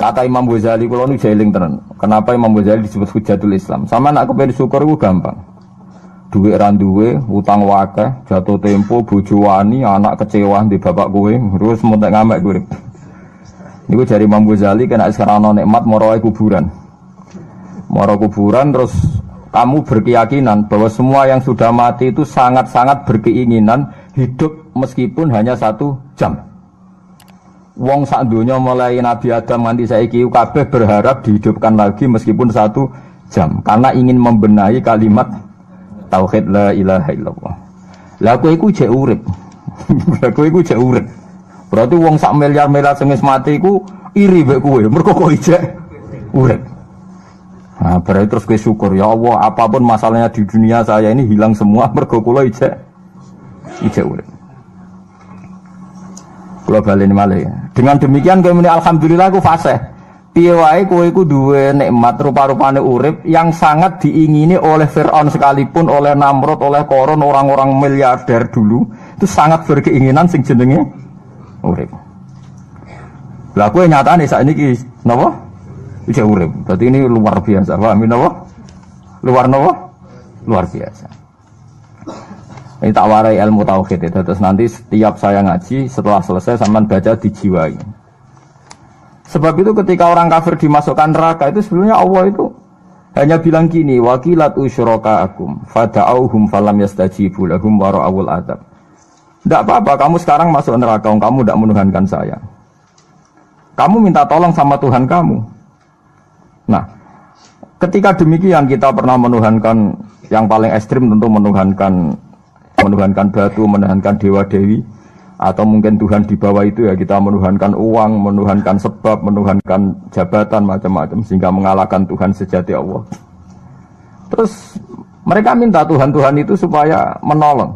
Kata Imam Ghazali, kalau nu jeling tenan. Kenapa Imam Ghazali disebut Hujatul Islam? Sama nak kepen syukur itu gampang. Duit randuwe, utang wakeh, jatuh tempo, bojo wani, anak kecewa di bapak kowe, terus mentek ngamek kowe. Niku jari Imam Ghazali kena sekarang nikmat moro kuburan. Moro kuburan terus kamu berkeyakinan bahwa semua yang sudah mati itu sangat-sangat berkeinginan hidup meskipun hanya 1 jam. Wong sak donya mulai Nabi Adam nganti saiki kabeh berharap dihidupkan lagi meskipun 1 jam karena ingin membenahi kalimat tauhid la ilaha illallah. Lah kowe iku jek urip. Lah kowe iku jek urip. Berarti wong sak miliar-miliar sing wis mati iku iri mbek kowe, mergo kok ijek urip. Nah, berarti terus kowe syukur, ya Allah, apapun masalahnya di dunia saya ini hilang semua mergo kula ijek urip. Kula baleni malih. Dengan demikian kowe muni alhamdulillah aku fasih. Piye wae kowe iku duwe nikmat rupa-rupane urip yang sangat diingini oleh Firaun sekalipun, oleh Namrud, oleh Qarun, orang-orang miliarder dulu, itu sangat berkeinginan sing jenenge urip. Lah kowe nyatane sakniki napa? Ijek urip. Berarti ini luar biasa. Paham napa? Luar napa? Luar biasa. Ini tak warai ilmu tauhid itu. Terus nanti setiap saya ngaji setelah selesai sampean baca dijiwai. Sebab itu ketika orang kafir dimasukkan neraka itu sebenarnya Allah itu hanya bilang gini, wakilat usyrakaakum fada'auhum falam yastajibu lahum wa ra'awul adab. Tidak apa-apa, kamu sekarang masuk neraka, kamu tidak menuhankan saya. Kamu minta tolong sama Tuhan kamu. Nah, ketika demikian kita pernah menuhankan yang paling ekstrim tentu menuhankan batu, menuhankan dewa-dewi, atau mungkin Tuhan di bawah itu ya kita menuhankan uang, menuhankan sebab, menuhankan jabatan macam-macam sehingga mengalahkan Tuhan sejati Allah. Terus mereka minta Tuhan-Tuhan itu supaya menolong.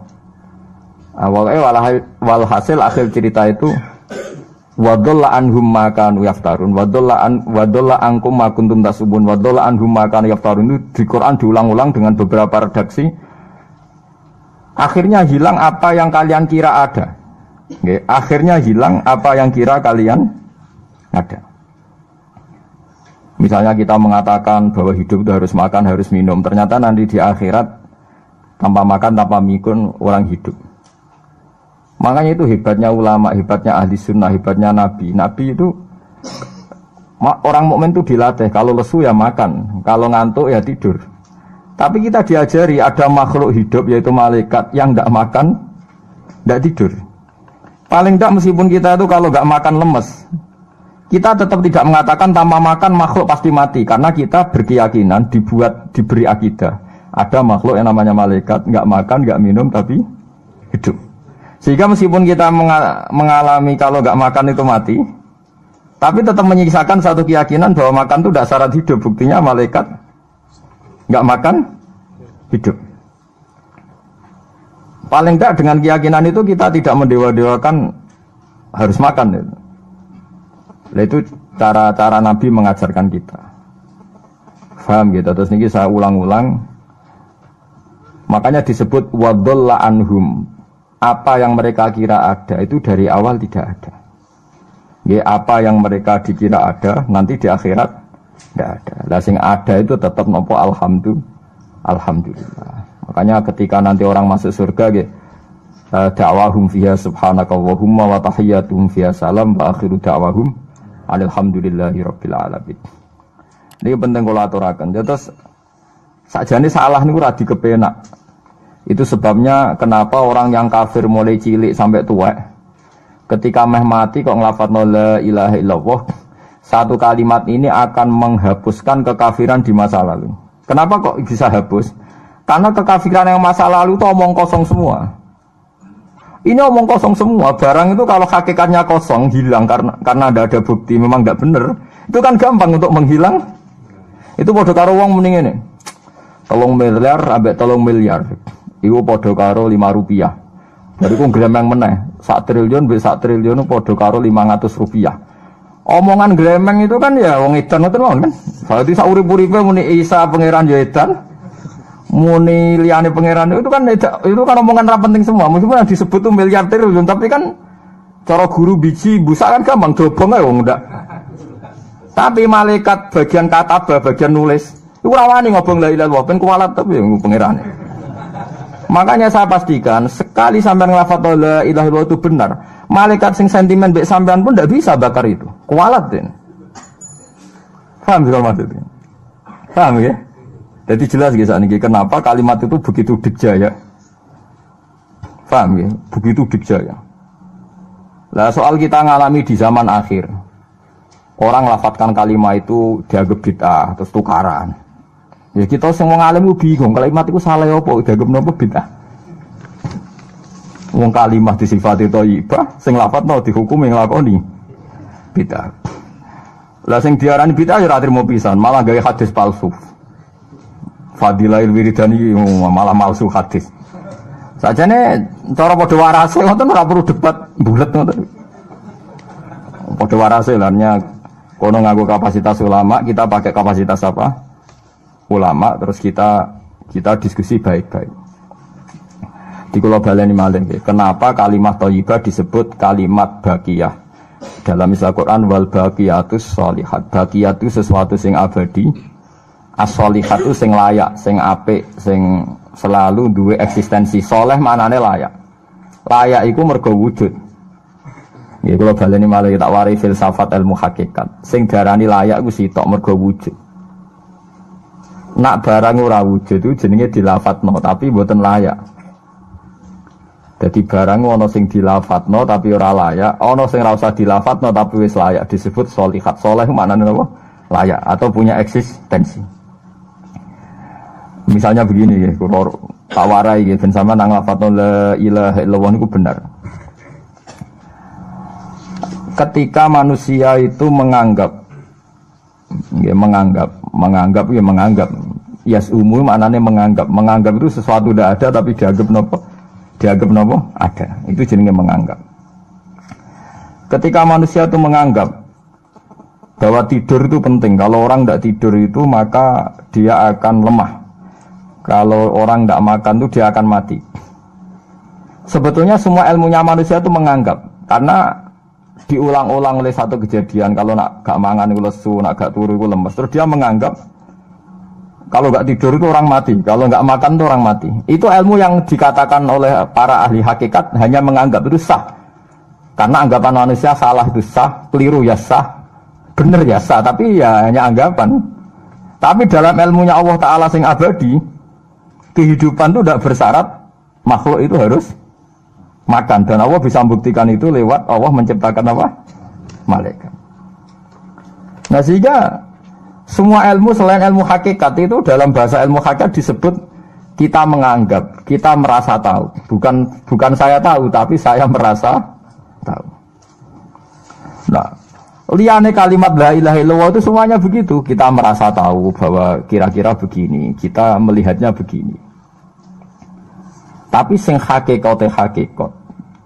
Walhasil akhir cerita itu wadolla anhum ma kanu yaftarun wadolla ankum ma kuntum tasubun wadolla anhum ma kanu yaftarun itu di Quran diulang-ulang dengan beberapa redaksi. Akhirnya hilang apa yang kalian kira ada. Oke, akhirnya hilang apa yang kira kalian ada. Misalnya kita mengatakan bahwa hidup itu harus makan, harus minum. Ternyata nanti di akhirat tanpa makan, tanpa mikun orang hidup. Makanya itu hebatnya ulama, hebatnya ahli sunnah, hebatnya nabi. Nabi itu orang mukmin itu dilatih. Kalau lesu ya makan, kalau ngantuk ya tidur. Tapi kita diajari ada makhluk hidup yaitu malaikat yang tidak makan, tidak tidur. Paling tidak meskipun kita itu kalau nggak makan lemes, kita tetap tidak mengatakan tanpa makan makhluk pasti mati. Karena kita berkeyakinan diberi akidah. Ada makhluk yang namanya malaikat, nggak makan, nggak minum tapi hidup. Sehingga meskipun kita mengalami kalau nggak makan itu mati, tapi tetap menyisakan satu keyakinan bahwa makan itu tidak syarat hidup. Buktinya malaikat nggak makan, hidup. Paling tidak dengan keyakinan itu kita tidak mendewa-dewakan harus makan. Itu cara-cara Nabi mengajarkan kita. Faham gitu. Terus ini saya ulang-ulang. Makanya disebut wadolla anhum. Apa yang mereka kira ada itu dari awal tidak ada. Ya, apa yang mereka dikira ada nanti di akhirat tidak ada. Lah sing ada itu tetap nopo alhamdulillah. Makanya ketika nanti orang masuk surga da'wahum fiha subhanakallahumma wa tahiyyatuhum fiha salam wa akhiru da'wahum alhamdulillahi rabbil alamin. Ini penting kula aturaken. Terus sakjane salah niku ora dikepenak. Itu sebabnya kenapa orang yang kafir mulai cilik sampai tua ketika meh mati kok nglafadzna la ilaha illallah, satu kalimat ini akan menghapuskan kekafiran di masa lalu. Kenapa kok bisa hapus? Karena kekafiran yang masa lalu itu omong kosong semua. Ini omong kosong semua. Barang itu kalau hakikatnya kosong, hilang karena ada bukti, memang tidak benar. Itu kan gampang untuk menghilang. Itu podo karo wong mending ini. 3 miliar ambek 3 miliar. Iku podo karo 5 rupiah. Jadi ku gremeng meneh. 1 triliun ambek 1 triliun podo karo 500 rupiah. Omongan gremeng itu kan ya wong edan ngoten mawon kan. Berarti sak urip-uripe muni Isa pangeran ya edan. Muni liyane pangeran itu kan omongan ra penting semua. Meskipun yang disebut tuh miliar triliun, tapi kan cara guru biji busa kan gampang dobong ae wong ndak. Tapi malaikat bagian katabah, bagian nulis, itu rawani ngobong la ilaha illallah, ben kualat tapi pengiran. Makanya saya pastikan sekali sampean nglafadz la ilaha illallah itu benar, malaikat sing sentimen mbek sampean pun tidak bisa bakar itu. Kualat den. Paham juga maksudnya? Paham ya? Jadi jelas guys ini kenapa kalimat itu begitu dikjaya. Paham ya? Begitu dikjaya. Lah soal kita ngalami di zaman akhir. Orang lafadzkan kalimat itu dianggap bid'ah terus tukaran. Ya kita semua ngalim bingung kalimat itu salah apa dianggap napa bid'ah. Wong kalimat disifati thayyibah sing lafadzno dihukumi nglakoni bid'ah. Lah sing diarani bid'ah ya ora trimo pisan, malah gawe hadis palsu. Fadilail wiridani malah palsu hadis. Sajane cara padha warase ngoten ora perlu debat bulet ngoten. Padha warase lannya kono nganggo kapasitas ulama, kita pakai kapasitas apa? Ulama, terus kita diskusi baik-baik. Di kula baleni malih nggih, kenapa kalimat thayyibah disebut kalimat baqiyah? Dalam istilah Quran wal baqiyatus sholihat. Baqiyah itu sesuatu sing abadi. As-sholihat itu sing layak, sing apik, sing selalu duwe eksistensi. Soleh maknane layak. Layak iku mergo wujud. Ya kula baleni malih tak wari filsafat ilmu hakikat. Sing darani layak iku sitok mergo wujud. Nak barang ora wujud itu jenenge dilafadzno tapi mboten layak. Jadi barang ana sing dilafadzno tapi ora layak, ana sing ora usah dilafadzno tapi wis layak disebut sholihat. Soleh maknane apa? Layak atau punya eksistensi. Misalnya begini ya, kalau tawarai ya, ben sama nang lafadzno la ilaha illallah itu benar. Ketika manusia itu menganggap, yasumu maknanya menganggap itu sesuatu tidak ada tapi dianggap nopo ada. Itu jenenge menganggap. Ketika manusia itu menganggap bahwa tidur itu penting, kalau orang tidak tidur itu maka dia akan lemah. Kalau orang tidak makan itu dia akan mati. Sebetulnya semua ilmunya manusia itu menganggap, karena diulang-ulang oleh satu kejadian. Kalau nak gak mangan itu lesu, nak gak turu itu lemes. Terus dia menganggap kalau gak tidur itu orang mati, kalau gak makan itu orang mati. Itu ilmu yang dikatakan oleh para ahli hakikat hanya menganggap itu sah. Karena anggapan manusia salah itu sah, keliru ya sah, benar ya sah, tapi ya hanya anggapan. Tapi dalam ilmunya Allah Ta'ala sing abadi, kehidupan itu tidak bersyarat makhluk itu harus makan, dan Allah bisa membuktikan itu lewat Allah menciptakan apa? Malaikat. Nah sehingga semua ilmu selain ilmu hakikat itu dalam bahasa ilmu hakikat disebut kita menganggap, kita merasa tahu. Bukan saya tahu, tapi saya merasa tahu. Nah, liyane kalimat la ilaha illallah itu semuanya begitu. Kita merasa tahu bahwa kira-kira begini, kita melihatnya begini. Tapi sing hakikat,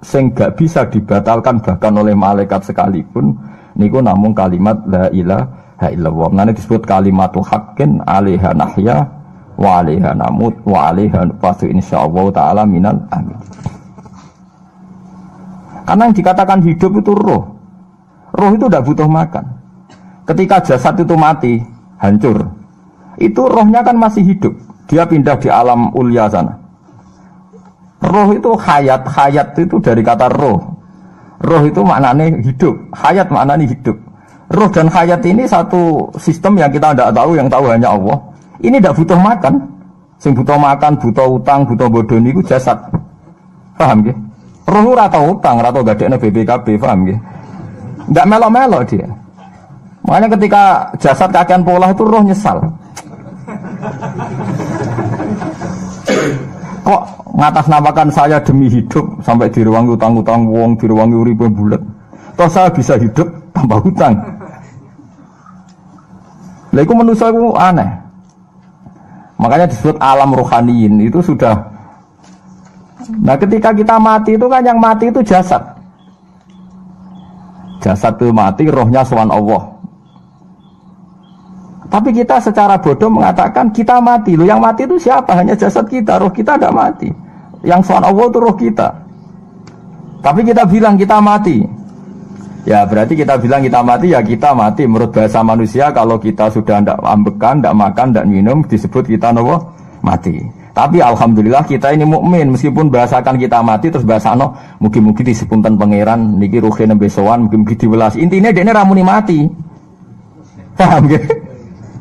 sing gak bisa dibatalkan bahkan oleh malaikat sekalipun, niku namun kalimat la ilaha illallah. Nanti disebut kalimatu haqqin 'alaiha nahya wa 'alaiha namut wa 'alaiha nub'atsu insyaallah taala minal amin. Karena yang dikatakan hidup itu roh. Roh itu tidak butuh makan. Ketika jasad itu mati, hancur, itu rohnya kan masih hidup. Dia pindah di alam ulya sana. Roh itu hayat itu dari kata roh. Roh itu maknanya hidup, hayat maknanya hidup. Roh dan hayat ini satu sistem yang kita tidak tahu, yang tahu hanya Allah. Ini tidak butuh makan. Sing butuh makan, butuh utang, butuh bodoh itu jasad. Paham ya? Roh ora tau utang, ora tau gadekne BPKB, paham ya? Enggak melo-melo dia. Makanya ketika jasad kakean pola itu roh nyesal. Kok ngatasnamakan saya demi hidup sampai diruangi utang-utang wong, diruangi uripe bulet. Toh saya bisa hidup tanpa hutang. Lah iku manusia iku aneh. Makanya disebut alam rohaniin itu sudah. Nah, ketika kita mati itu kan yang mati itu jasad. Jasad itu mati, rohnya sowan Allah. Tapi kita secara bodoh mengatakan kita mati. Loh, yang mati itu siapa? Hanya jasad kita, roh kita tidak mati. Yang sowan Allah itu roh kita. Tapi kita bilang kita mati. Ya berarti kita bilang kita mati, ya kita mati. Menurut bahasa manusia, kalau kita sudah tidak ambekan, tidak makan, tidak minum, disebut kita nopo mati. Tapi alhamdulillah kita ini mukmin, meskipun bahasakan kita mati, terus bahasano mugi-mugi disepunten pangeran niki ruhe nembe sowan, mugi-mugi diwelas. Intinya dia ini ramuni mati. Paham gak?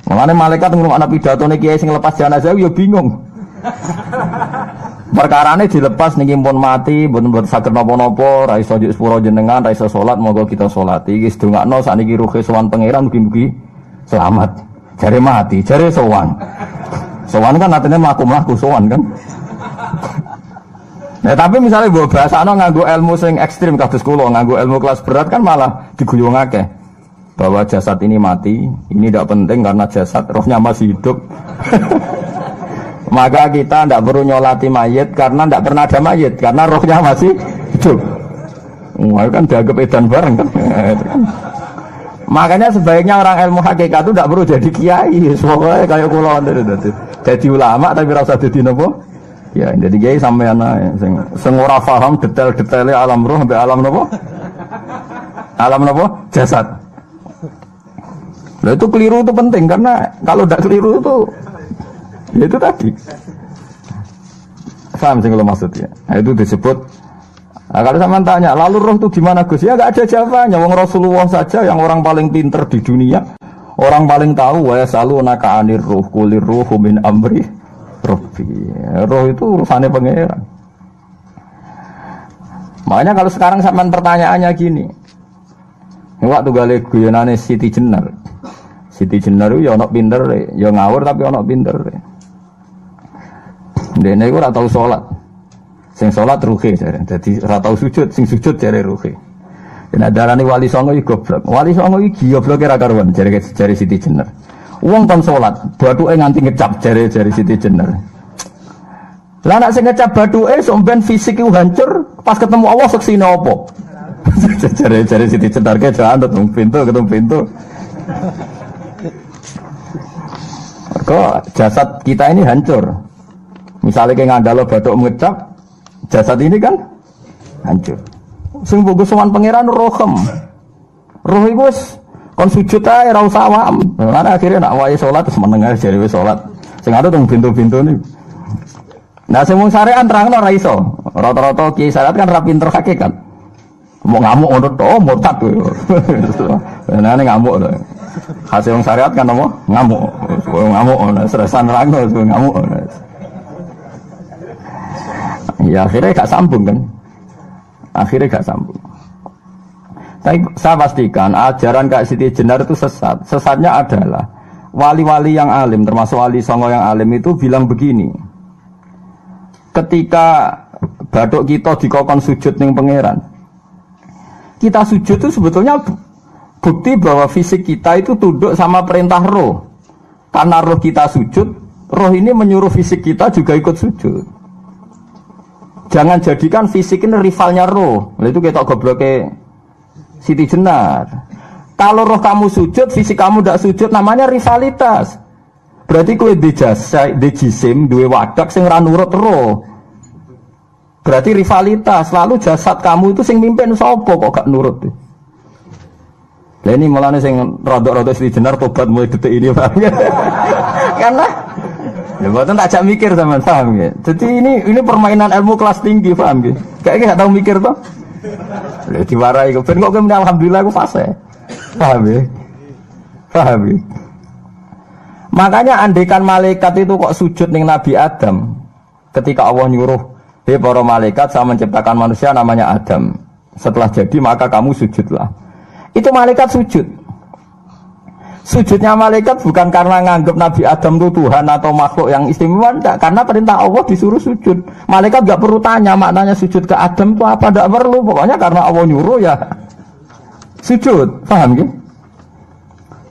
Mulane malaikat ngrungokno pidatone kiai sing lepas jenazah ya bingung. Perkarane dilepas niki pun mati, mboten saged napa-napa, ra iso njuk sepuro jenengan, ra iso salat, monggo kita salati. Iki sedongakno sakniki ruhe sowan pangeran mugi-mugi selamat. Jare mati, jare sowan. Sowan kan artinya mlaku-mlaku sowan kan. Nah, tapi misalnya mbok bahasano nganggo ilmu sing ekstrim kados kula, nganggo ilmu kelas berat kan malah diguyungake. Bahwa jasad ini mati, ini tidak penting karena jasad rohnya masih hidup. Maka kita tidak perlu nyolati mayit karena tidak pernah ada mayit karena rohnya masih hidup. Wah kan dianggap edan bareng kan. Makanya sebaiknya orang ilmu hakikat itu tidak perlu jadi kiai. Semoga kayak kula jadi ulama tapi rasa jadi nopo. Ya jadi kiai sampean ae sing ora paham detail-detailnya alam roh sampai alam nopo? Alam nopo? Jasad. Nah itu keliru itu penting karena kalau tidak keliru itu ya itu tadi. Paham sih kalau maksudnya. Nah, itu disebut. Nah, kalau sama tanya, lalu roh itu gimana Gus? Ya nggak ada jawabannya. Wong Rasulullah saja yang orang paling pinter di dunia, orang paling tahu. Wa yasalunaka anir ruh kulir ruhu min amri rabbi. Roh itu urusannya pangeran. Makanya kalau sekarang sampean pertanyaannya gini. Waktu gale guyonane Siti Jenar. Siti Jenar ya ono pinter, ya ngawur tapi ono pinter. Dene iku ora tau salat. Sing salat ruhe jare. Dadi ora tau sujud, sing sujud jare ruhe. Yen darane wali songo iki goblok. Wali songo iki gobloke ra karuan jare Siti Jenar. Wong kon salat, bathuke nganti ngecap jare Siti Jenar. Lah nek sing ngecap bathuke sampean fisik iku hancur, pas ketemu Allah seksine apa? Jare Siti Jenar ke jalan ketemu pintu. Kok jasad kita ini hancur. Misalnya kayak ngandalo batuk ngecap, jasad ini kan hancur. Sing mbok sowan pangeran rohem. Roh iku wis kon sujud ae ora usah awam. Lah akhire nak wae salat terus meneng ae jare wis salat. Sing ada teng pintu-pintu niku. Nah sing mung syariat terangno ora iso. Rata-rata kiai syariat kan ra pinter hakikat. Mau ngamuk ngono to murtad kowe. Nah ngamuk lho. Hasil wong syariat kan apa? Ngamuk. Ngamuk stresan rangno ngamuk. Ya akhirnya gak sambung kan. Akhirnya gak sambung. Tapi saya pastikan ajaran Kak Siti Jenar itu sesat. Sesatnya adalah wali-wali yang alim, termasuk wali songo yang alim itu bilang begini. Ketika bathuk kita dikokon sujud ning pangeran, kita sujud itu sebetulnya bukti bahwa fisik kita itu tunduk sama perintah roh. Karena roh kita sujud, roh ini menyuruh fisik kita juga ikut sujud. Jangan jadikan fisik ini rivalnya roh. Itu kita gobloknya Siti Jenar. Kalau roh kamu sujud, fisik kamu tidak sujud, namanya rivalitas. Berarti kowe di jisim, duwe wadak sing ra nurut roh. Berarti rivalitas. Lalu jasad kamu itu sing mimpin sapa kok gak nurut. Lah ini malah sing rodok-rodok Siti Jenar tobat mulai detik ini Pak. Karena ya mboten tak jak mikir sampean paham nggih. Jadi ini permainan ilmu kelas tinggi paham nggih. Kayaknya gak tahu mikir toh. Lha diwarai kok ben kok alhamdulillah aku fase. Paham nggih. Paham nggih. Makanya andekan malaikat itu kok sujud ning Nabi Adam ketika Allah nyuruh, "Hei para malaikat, saya menciptakan manusia namanya Adam. Setelah jadi maka kamu sujudlah." Itu malaikat sujud. Sujudnya malaikat bukan karena nganggap Nabi Adam itu Tuhan atau makhluk yang istimewa, enggak. Karena perintah Allah disuruh sujud. Malaikat enggak perlu tanya maknanya sujud ke Adam itu apa, enggak perlu. Pokoknya karena Allah nyuruh ya sujud. Paham gitu?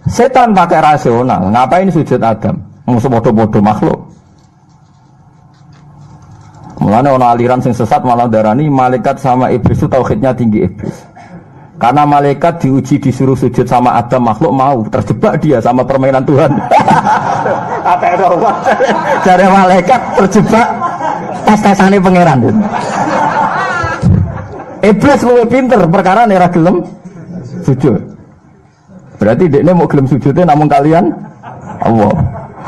Setan pakai rasional. Ngapain sujud Adam? Musuh bodoh-bodoh makhluk. Mulanya ono aliran sing sesat malah darani malaikat sama iblis itu tauhidnya tinggi iblis. Karena malaikat diuji disuruh sujud sama Adam, makhluk mau, terjebak dia sama permainan Tuhan. Apa itu? Jadi malaikat terjebak tes-tesane pangeran. Iblis luwih pinter perkara nek ra gelem sujud. Berarti dekne mau gelem sujudnya namun kalian Allah.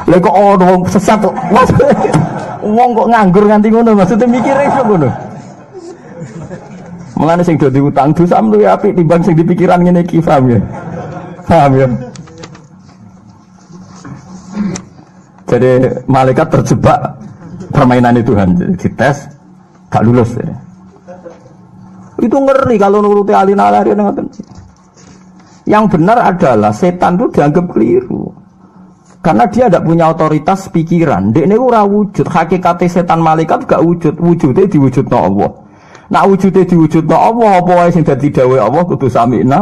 Lha kok wong sesat kok. Wong kok nganggur nganti ngono maksudnya mikire iso ngono. Mulane sing do diutang dosa luwih apik timbang sing dipikiran ngene iki, paham ya? Paham ya? Jadi malaikat terjebak permainan Tuhan, dites gak lulus. Ya. Itu ngeri kalau nuruti alin-alin ngoten. Yang benar adalah setan itu dianggap keliru. Karena dia tidak punya otoritas pikiran. Dia ini ora wujud. Hakikatnya setan malaikat gak wujud. Wujudnya diwujudno Allah. Nah wujudnya diwujudno Allah. Apa wae sing dadi dawuh Allah kudu sami'na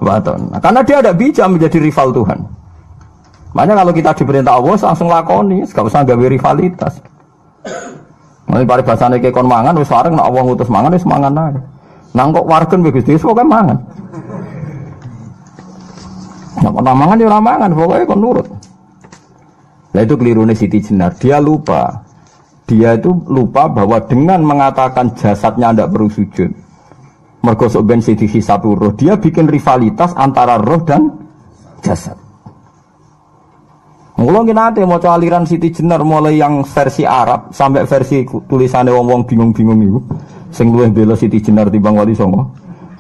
wa ata'na. Karena dia tidak bisa menjadi rival Tuhan. Makanya kalau kita diperintah Allah langsung lakoni. Gak usah gawe rivalitas. Mulai paribasane ke kon mangan wis wareng nek Allah ngutus mangan wis mangan ae. Nang kok wargen wis Gusti pokoke mangan. Nek ora mangan ya ora mangan, pokoke kon nurut. Nah itu kelirune Siti Jenar. Dia itu lupa bahwa dengan mengatakan jasadnya tidak perlu sujud, mergo sok ben Siti hisab roh, dia bikin rivalitas antara roh dan jasad. Mula nate maca aliran Siti Jenar mulai yang versi Arab sampai versi tulisane wong-wong bingung-bingung iku. Sing luwih bela Siti Jenar timbang Wali Songo.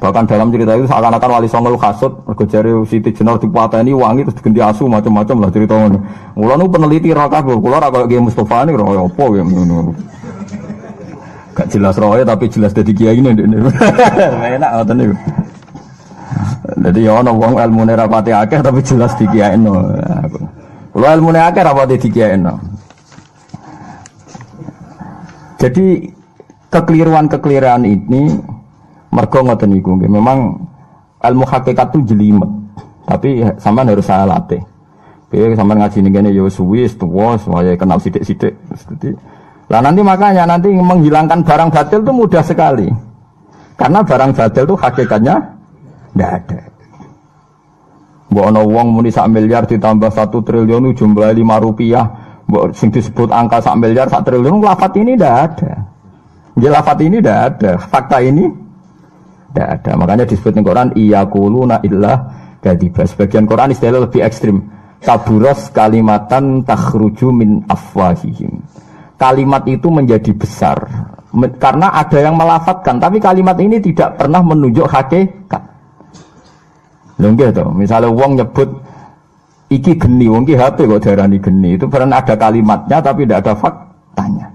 Bahkan dalam cerita itu seakan-akan Wali Songo kasut mergo jare Siti Jenar dipateni wangi terus diganti asu macam-macam lah cerita ngono. Mula nu peneliti ra kabeh, kula ra koyo Kiai Mustofa niku ora apa ya ngono. Gak jelas roe tapi jelas dadi kiai ini. Enak ngoten niku. Dadi ya ana wong ilmune ra pati akeh tapi jelas dikiyaino. Kula ilmune akeh ra pati dikiyaino. Jadi kekeliruan-kekeliruan ini mergo ngoten niku nggih. Memang ilmu hakikat itu jelimet. Tapi sampean harus saya latih. Piye sampean ngaji ning kene ya suwi tuwa supaya kenal sithik-sithik. Lah nanti makanya menghilangkan barang batil itu mudah sekali. Karena barang batil itu hakikatnya enggak ada. Mbok ana wong muni 1 miliar ditambah 1 triliun jumlah 5 rupiah, mbok sing disebut angka 1 miliar 1 triliun lafaz ini enggak ada. Nggih lafaz ini enggak ada. Fakta ini tidak ada. Makanya disebut di Quran iyaquluna illa kadzibah. Sebagian Quran istilah lebih ekstrim. Kaburos kalimatan takhruju min afwahihim. Kalimat itu menjadi besar karena ada yang melafatkan, tapi kalimat ini tidak pernah menunjuk hakikat. Lho nggih to, misale wong nyebut iki geni, wong ki HP kok diarani geni. Itu pernah ada kalimatnya tapi tidak ada faktanya.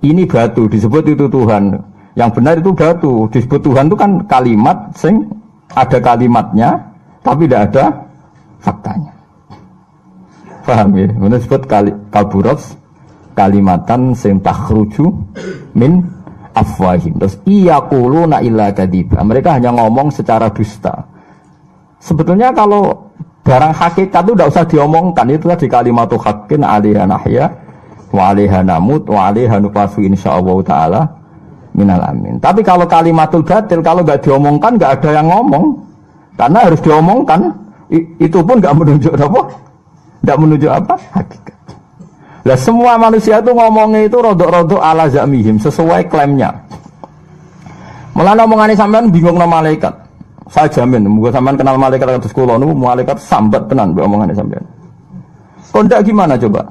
Ini batu disebut itu Tuhan. Yang benar itu batu, disebut Tuhan itu kan kalimat sing ada kalimatnya tapi tidak ada faktanya. Paham ya? Ini disebut kaburos kalimatan sing takhruju min afwahim. Terus iyaquluna illa kadzibah. Mereka hanya ngomong secara dusta. Sebetulnya kalau barang hakikat itu tidak usah diomongkan, itu tadi kalimatu haqqin 'alaiha nahya wa 'alaiha namut wa 'alaiha nufasu insyaallah taala minal amin. Tapi kalau kalimatul batil kalau enggak diomongkan enggak ada yang ngomong. Karena harus diomongkan. Itu pun enggak menunjuk apa? Enggak menunjuk apa? Hakikat. Lah semua manusia itu ngomongnya itu rodok-rodok ala zamihim sesuai klaimnya. Mulane omongane sampean bingung nama malaikat. Saya jamin, muga sampean kenal malaikat kados kula niku malaikat sambat tenan mbek omongane sampean. Kok ndak gimana coba?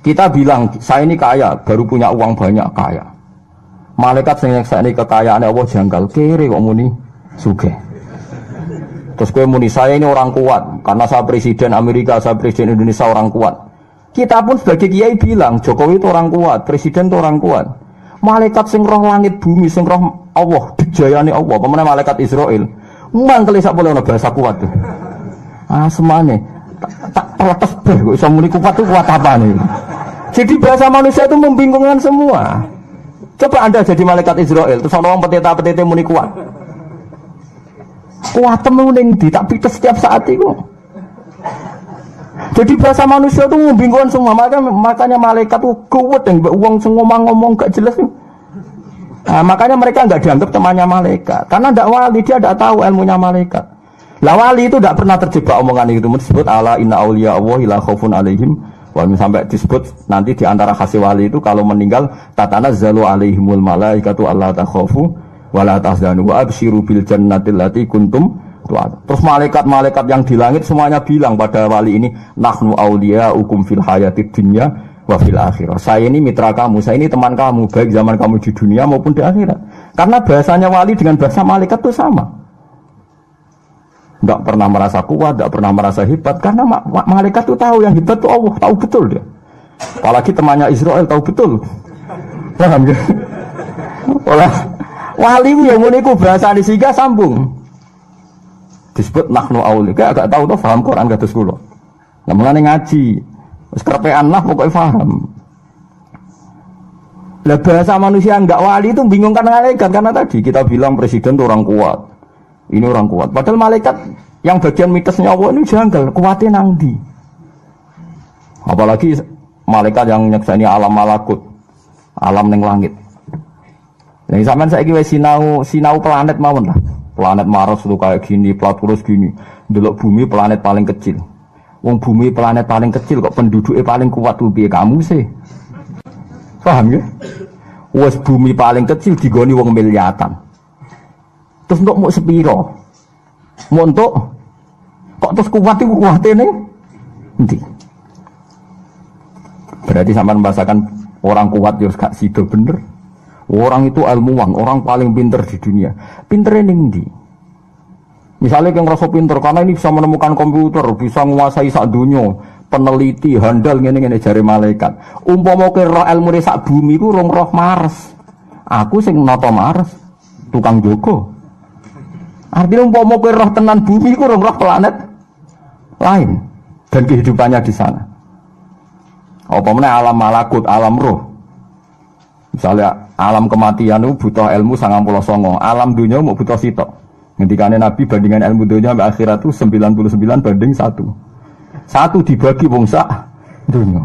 Kita bilang saya ini kaya, baru punya uang banyak kaya. Malaikat sing nyekseni kekayaane Allah janggal kere kok muni sugih. Terus kowe muni saya ini orang kuat karena saya presiden Amerika, saya presiden Indonesia orang kuat. Kita pun sebagai kiai bilang Jokowi itu orang kuat, presiden itu orang kuat. Malaikat sing roh langit bumi, sing roh Allah, dijayane Allah, pemene malaikat Israel. Mangkel sak boleh ana bahasa kuat tuh. Ah semane tak protes ber kok iso muni kuat itu kuat apa nih? Jadi bahasa manusia itu membingungkan semua. Coba Anda jadi malaikat Israel, terus ana wong peteta-petete muni kuat. Kuat temen ndi tak pites setiap saat itu. Jadi bahasa manusia itu membingungkan semua. Makanya malaikat itu kuat yang uang ngomong gak jelas. Nah, makanya mereka nggak dianggap temannya malaikat. Karena tidak wali, dia tidak tahu ilmunya malaikat. Lah wali itu tidak pernah terjebak omongan itu. Disebut ala inna auliya Allah la khaufun alaihim. Walaupun sampai disebut nanti di antara khasih wali itu kalau meninggal tatanazzalu alaihimul malaikatu alla takhafu wa la tahzanu wa absyiru bil jannatil lati kuntum Terus malaikat-malaikat yang di langit semuanya bilang pada wali ini, nahnu auliyaukum fil hayatid dunya wa fil akhirah. Saya ini mitra kamu, saya ini teman kamu, baik zaman kamu di dunia maupun di akhirat. Karena bahasanya wali dengan bahasa malaikat itu sama. Tidak pernah merasa kuat, tidak pernah merasa hebat, karena malaikat itu tahu yang hebat itu Allah, tahu betul dia. Apalagi temannya Israel tahu betul. Paham ya? Olah wali yang muniku bahasa disiga sambung. Disebut nahnu aulika, agak tahu tuh paham Quran kados kula. Lah mulane ngaji, wis kerepean lah pokoknya paham. Lah bahasa manusia enggak wali itu bingungkan malaikat karena tadi kita bilang presiden itu orang kuat. Ini orang kuat. Padahal malaikat yang bagian mitosnya Allah ini janggal, kuatnya nang ndi. Apalagi malaikat yang nyekseni alam malakut, alam ning langit. Nek sampean saiki wis sinau planet mawon lah. Planet Mars itu kayak gini, Platurus gini. Delok bumi planet paling kecil. Wong bumi planet paling kecil kok penduduknya paling kuat tuh piye kamu sih? Paham ya? Wes bumi paling kecil digoni wong miliatan. Terus untuk mau sepiro? Mau untuk kok terus kuat itu kuatene? Endi? Berarti sampean membahasakan orang kuat yo gak sido bener. Orang itu ilmuwan, orang paling pinter di dunia. Pinternya ning ndi? Misalnya yang ngerasa pinter, karena ini bisa menemukan komputer, bisa menguasai sak dunia, peneliti, handal, ngene-ngene jari malaikat. Umpama ke roh ilmu sak bumi ku roh Mars. Aku sing noto Mars, tukang jogo. Artinya umpama ke roh tenan bumi ku roh planet lain dan kehidupannya di sana. Umpamanya alam malakut, alam roh. Misalnya alam kematian itu butuh ilmu 99, alam dunia mau butuh sitok. Ngendikane Nabi bandingan ilmu dunia sampai akhirat itu 99 banding 1. 1 dibagi wong sak dunia.